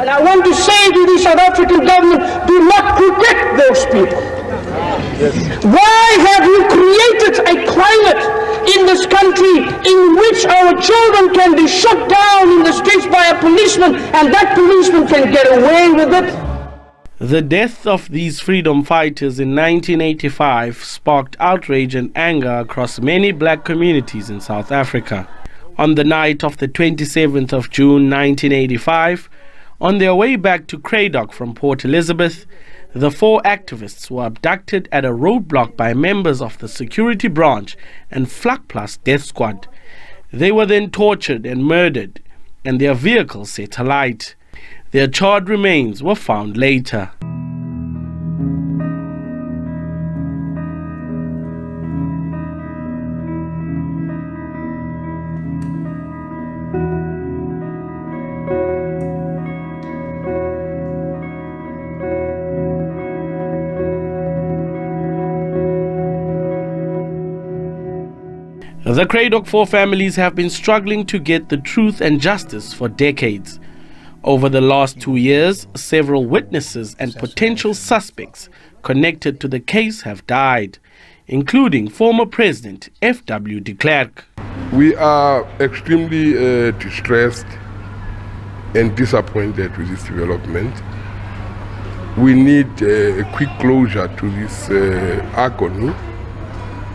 And I want to say to the South African government, do not protect those people. Yes. Why have you created a climate in this country in which our children can be shot down in the streets by a policeman and that policeman can get away with it? The death of these freedom fighters in 1985 sparked outrage and anger across many black communities in South Africa. On the night of the 27th of June 1985, on their way back to Cradock from Port Elizabeth, the four activists were abducted at a roadblock by members of the security branch and Vlakplaas death squad. They were then tortured and murdered, and their vehicles set alight. Their charred remains were found later. The Cradock Four families have been struggling to get the truth and justice for decades. Over the last 2 years, several witnesses and potential suspects connected to the case have died, including former President F.W. de Klerk. We are extremely distressed and disappointed with this development. We need a quick closure to this agony,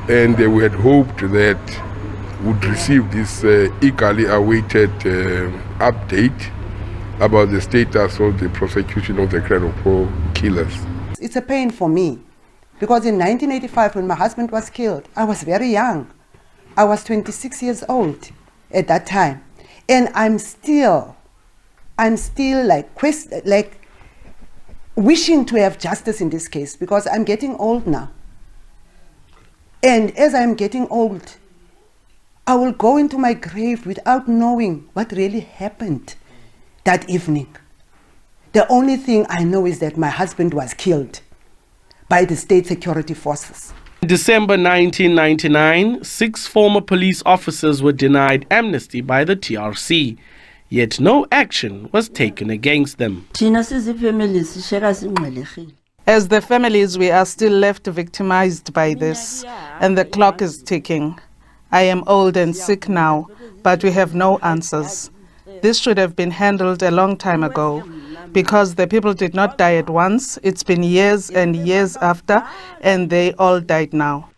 and we had hoped that we would receive this eagerly awaited update about the status of the prosecution of the Cradock Four killers. It's a pain for me because in 1985 when my husband was killed, I was very young. I was 26 years old at that time. And I'm still like wishing to have justice in this case because I'm getting old now. And as I'm getting old, I will go into my grave without knowing what really happened that evening. The only thing I know is that my husband was killed by the state security forces. In December 1999, 6 former police officers were denied amnesty by the TRC, yet no action was taken against them. As the families, we are still left victimized by this, and the clock is ticking. I am old and sick now, but we have no answers. This should have been handled a long time ago, because the people did not die at once. It's been years and years after, and they all died now.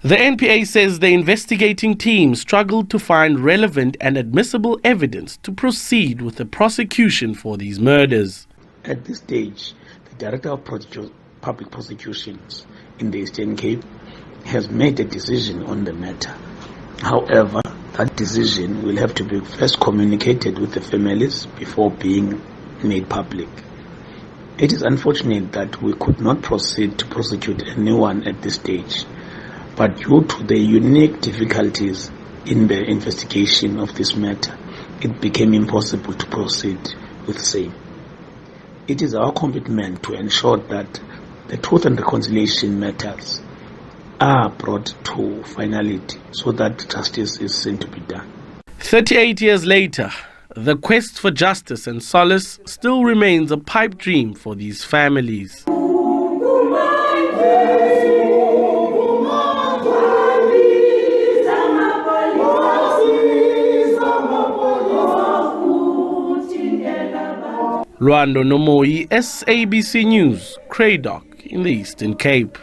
The NPA says the investigating team struggled to find relevant and admissible evidence to proceed with the prosecution for these murders. At this stage, the Director of Public Prosecutions in the Eastern Cape has made a decision on the matter. However, that decision will have to be first communicated with the families before being made public. It is unfortunate that we could not proceed to prosecute anyone at this stage, but due to the unique difficulties in the investigation of this matter, it became impossible to proceed with the same. It is our commitment to ensure that the Truth and Reconciliation matters are brought to finality so that justice is seen to be done. 38 years later, the quest for justice and solace still remains a pipe dream for these families. Lwando Nomoyi, SABC News, Cradock in the Eastern Cape.